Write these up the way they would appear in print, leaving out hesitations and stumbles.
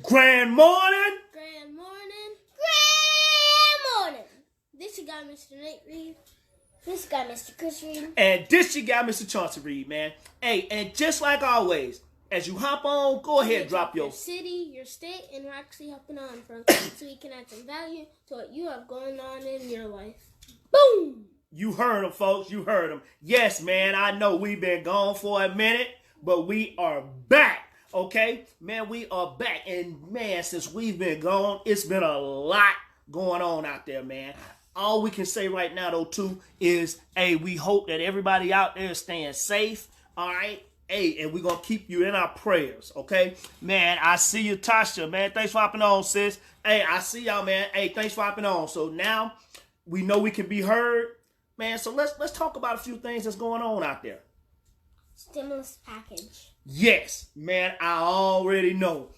Grand morning. Grand morning. Grand morning. This your guy, Mr. Nate Reed. This guy, Mr. Chris Reed. And this your guy, Mr. Chauncey Reed, man. Hey, and just like always, as you hop on, go ahead and drop your city, your state, and we're actually hopping on from so we can add some value to what you have going on in your life. Boom! You heard him, folks. You heard him. Yes, man, I know we've been gone for a minute, but we are back. Okay, man, we are back. And man, since we've been gone, it's been a lot going on out there, man. All we can say right now, though, too, is, hey, we hope that everybody out there is staying safe. All right. Hey, and we're going to keep you in our prayers, okay? Man, I see you, Tasha, man. Thanks for hopping on, sis. Hey, I see y'all, man. Hey, thanks for hopping on. So now we know we can be heard. Man, so let's talk about a few things that's going on out there. Stimulus package. Yes, man, I already know.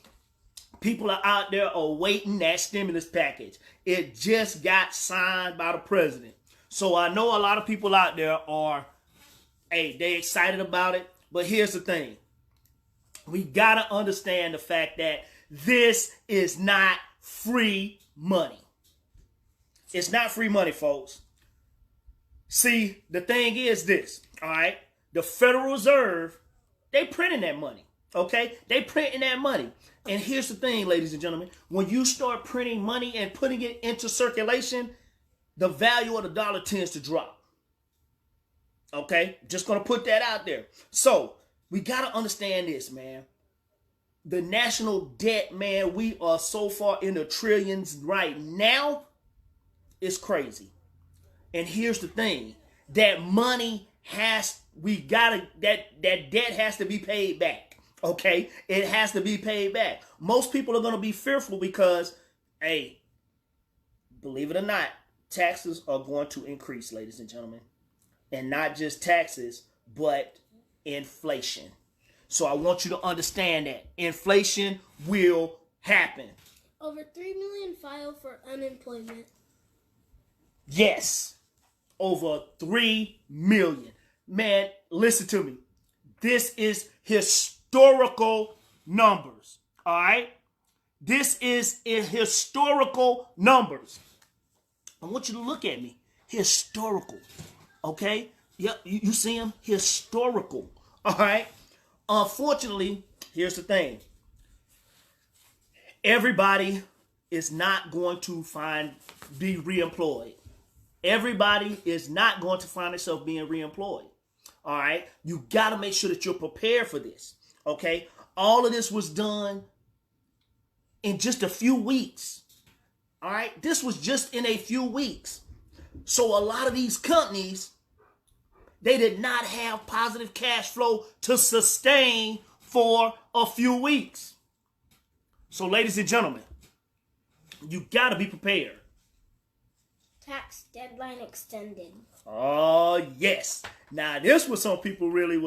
People are out there awaiting that stimulus package. It just got signed by the president. So I know a lot of people out there are, hey, they excited about it. But here's the thing. We got to understand the fact that this is not free money. It's not free money, folks. See, the thing is this, all right? The Federal Reserve, they printing that money, okay? They printing that money. And here's the thing, ladies and gentlemen. When you start printing money and putting it into circulation, the value of the dollar tends to drop. Okay, just going to put that out there. So we got to understand this, man. The national debt, man, we are so far in the trillions right now. It's crazy. And here's the thing. That money that debt has to be paid back. Okay, it has to be paid back. Most people are going to be fearful because, hey, believe it or not, taxes are going to increase, ladies and gentlemen. And not just taxes, but inflation. So I want you to understand that inflation will happen. Over 3 million filed for unemployment. Yes, over 3 million. Man, listen to me. This is historical numbers. All right? This is historical numbers. I want you to look at me. Historical. Okay? Yep, you see him? Historical. All right? Unfortunately, here's the thing. Everybody is not going to be reemployed. Everybody is not going to find themselves being reemployed. All right? You got to make sure that you're prepared for this. Okay? All of this was done in just a few weeks. All right? This was just in a few weeks. So a lot of these companies, they did not have positive cash flow to sustain for a few weeks. So ladies and gentlemen, you got to be prepared. Tax deadline extended. Oh, yes. Now, this was some people really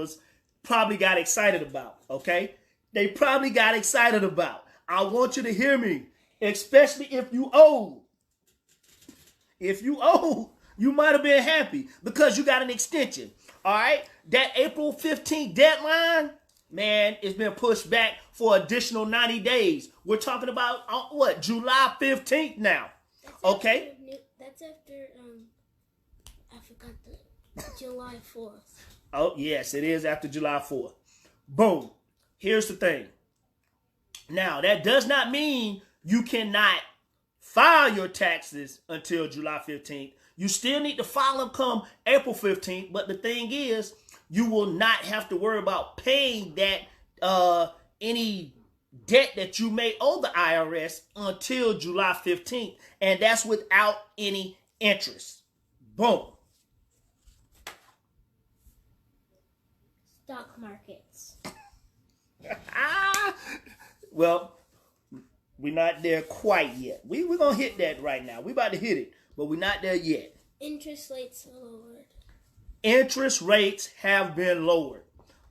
probably got excited about, okay? They probably got excited about. I want you to hear me, especially if you owe. If you owe, you might have been happy because you got an extension. All right? That April 15th deadline, man, it's been pushed back for additional 90 days. We're talking about, July 15th now. Okay? That's after, I forgot the July 4th. Oh, yes, it is after July 4th. Boom. Here's the thing. Now, that does not mean you cannot file your taxes until July 15th. You still need to file them come April 15th. But the thing is, you will not have to worry about paying that any debt that you may owe the IRS until July 15th. And that's without any interest. Boom. Stock markets. Well, we're not there quite yet. We're going to hit that right now. We're about to hit it, but we're not there yet. Interest rates lowered. Interest rates have been lowered.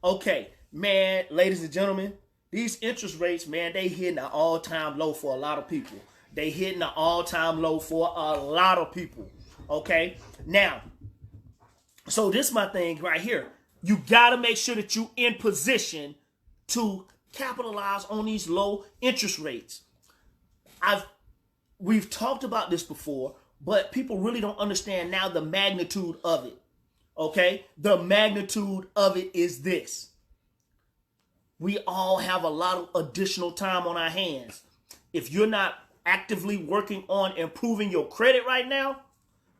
Okay, man, ladies and gentlemen, these interest rates, man, they hitting an all-time low for a lot of people. They hitting an all-time low for a lot of people. Okay, now, so this is my thing right here. You got to make sure that you in position to capitalize on these low interest rates. We've talked about this before, but people really don't understand now the magnitude of it. Okay? The magnitude of it is this. We all have a lot of additional time on our hands. If you're not actively working on improving your credit right now,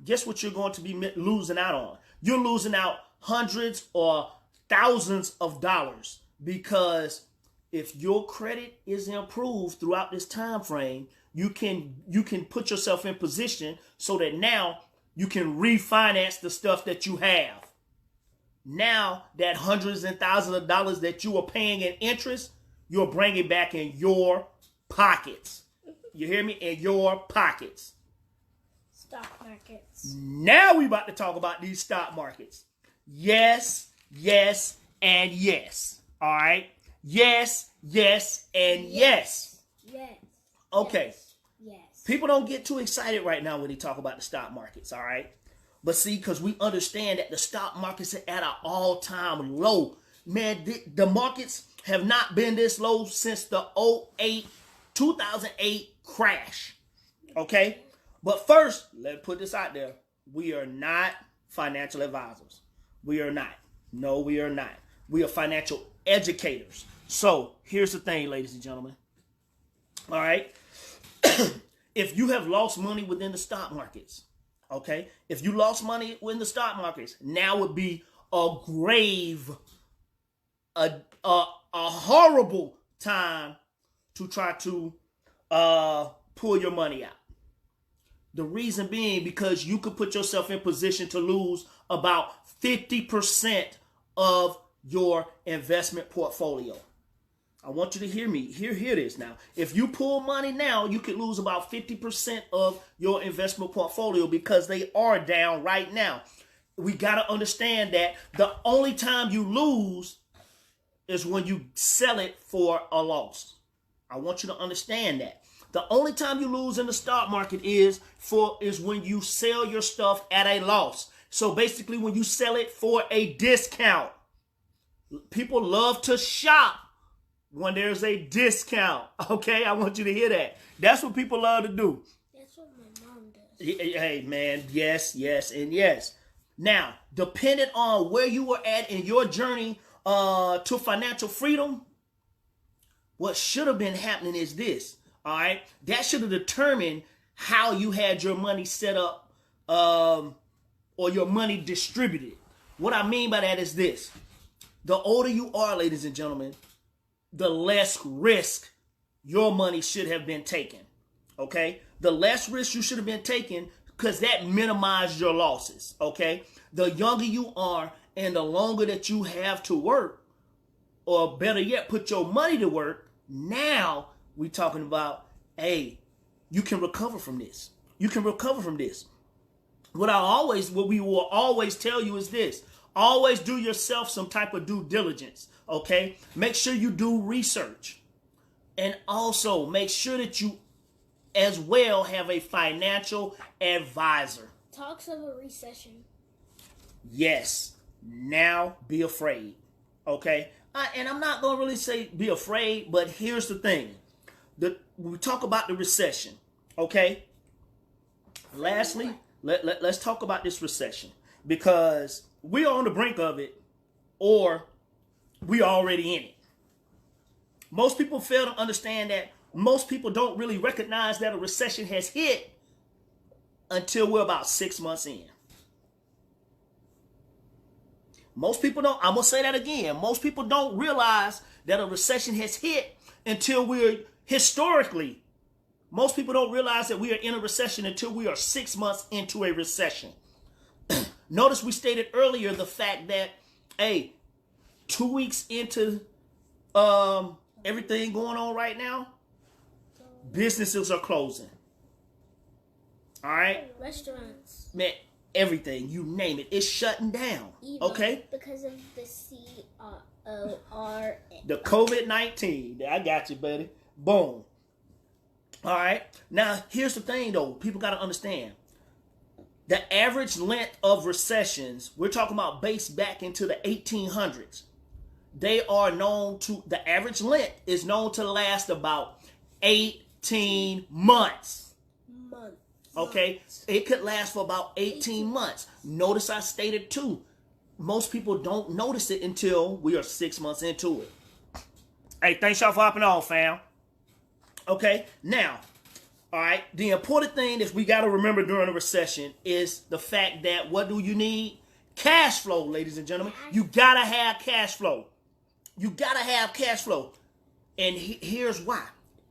guess what you're going to be losing out on? You're losing out hundreds or thousands of dollars, because if your credit is improved throughout this time frame, you can put yourself in position so that now you can refinance the stuff that you have. Now that hundreds and thousands of dollars that you are paying in interest, you're bringing back in your pockets. You hear me? In your pockets. Stock markets. Now we about to talk about these stock markets. Yes, yes, and yes. All right? Yes, yes, and yes. Yes. Okay. Yes. People don't get too excited right now when they talk about the stock markets, all right? But see, because we understand that the stock markets are at an all-time low. Man, the markets have not been this low since the 2008 crash. Okay? But first, let's put this out there. We are not financial advisors. We are not. No, we are not. We are financial educators. So, here's the thing, ladies and gentlemen. All right? If you have lost money within the stock markets, okay? If you lost money within the stock markets, now would be a grave, a horrible time to try to pull your money out. The reason being because you could put yourself in position to lose about 50% of your investment portfolio. I want you to hear me. Hear this now. If you pull money now, you could lose about 50% of your investment portfolio because they are down right now. We got to understand that the only time you lose is when you sell it for a loss. I want you to understand that. The only time you lose in the stock market is when you sell your stuff at a loss. So basically when you sell it for a discount. People love to shop when there's a discount. Okay, I want you to hear that. That's what people love to do. That's what my mom does. Hey, man, yes, yes, and yes. Now, depending on where you were at in your journey to financial freedom, what should have been happening is this. All right, that should have determined how you had your money set up or your money distributed. What I mean by that is this. The older you are, ladies and gentlemen, the less risk your money should have been taken. Okay? The less risk you should have been taken because that minimized your losses. Okay? The younger you are and the longer that you have to work, or better yet, put your money to work, now we're talking about, hey, you can recover from this. You can recover from this. What we will always tell you is this. Always do yourself some type of due diligence. Okay? Make sure you do research. And also make sure that you as well have a financial advisor. Talks of a recession. Yes. Now be afraid. Okay? And I'm not going to really say be afraid, but here's the thing. We talk about the recession. Okay? Lastly, let's talk about this recession. Because we are on the brink of it, or we are already in it. Most people fail to understand that most people don't really recognize that a recession has hit until we're about 6 months in. Most people don't, I'm going to say that again. Most people don't realize that a recession has hit until most people don't realize that we are in a recession until we are 6 months into a recession. Notice we stated earlier the fact that, 2 weeks into everything going on right now, businesses are closing. All right? Restaurants. Man, everything, you name it, it's shutting down. Even okay? Because of the COR. The COVID-19. I got you, buddy. Boom. All right? Now, here's the thing, though. People got to understand. The average length of recessions, we're talking about based back into the 1800s. they are known to, the average length is known to last about 18 months. Okay? It could last for about 18 months. Notice I stated too, most people don't notice it until we are 6 months into it. Hey, thanks y'all for hopping on, fam. Okay, now, all right, the important thing that we got to remember during a recession is the fact that what do you need? Cash flow, ladies and gentlemen. You got to have cash flow. You got to have cash flow. And here's why.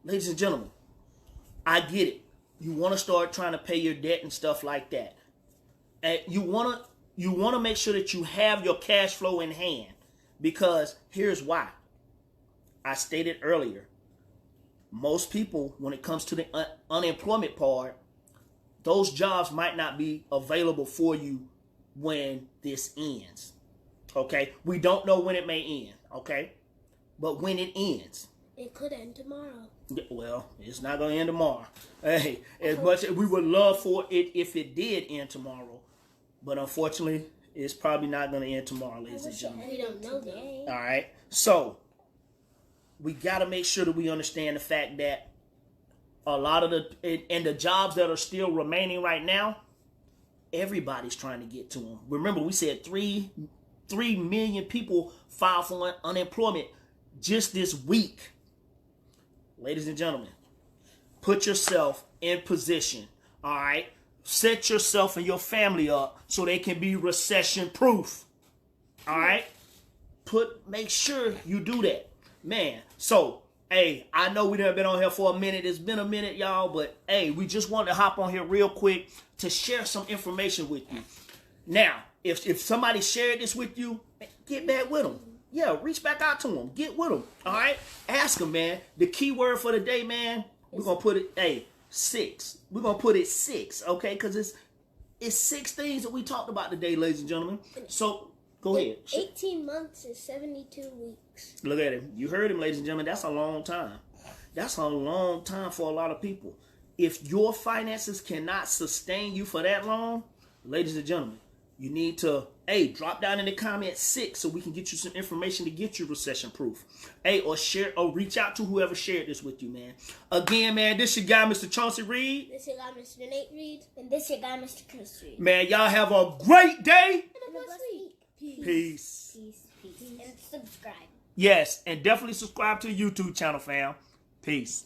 Ladies and gentlemen, I get it. You want to start trying to pay your debt and stuff like that. And you want to make sure that you have your cash flow in hand, because here's why. I stated earlier, most people, when it comes to the unemployment part, those jobs might not be available for you when this ends. Okay? We don't know when it may end. Okay? But when it ends. It could end tomorrow. Well, it's not going to end tomorrow. Hey, as much as we would love for it if it did end tomorrow. But unfortunately, it's probably not going to end tomorrow, ladies and gentlemen. We don't know that. All right? So, we got to make sure that we understand the fact that a lot of the jobs that are still remaining right now, everybody's trying to get to them. Remember, we said 3 million people filed for unemployment just this week. Ladies and gentlemen, put yourself in position, all right? Set yourself and your family up so they can be recession proof, all right? Make sure you do that. Man, so, hey, I know we done been on here for a minute. It's been a minute, y'all, but, hey, we just wanted to hop on here real quick to share some information with you. Now, if somebody shared this with you, get back with them. Yeah, reach back out to them. Get with them, all right? Ask them, man. The key word for the day, man, we're going to put it, 6. We're going to put it 6, okay? Because it's 6 things that we talked about today, ladies and gentlemen. So, go ahead. 18 months is 72 weeks. Look at him. You heard him, ladies and gentlemen. That's a long time. That's a long time for a lot of people. If your finances cannot sustain you for that long, ladies and gentlemen, you need to, drop down in the comments 6 so we can get you some information to get you recession proof. Or share or reach out to whoever shared this with you, man. Again, man, this your guy, Mr. Chauncey Reed. This your guy, Mr. Nate Reed. And this your guy, Mr. Chris Reed. Man, y'all have a great day. And a blessed week. Peace. And subscribe. Yes, and definitely subscribe to the YouTube channel, fam. Peace.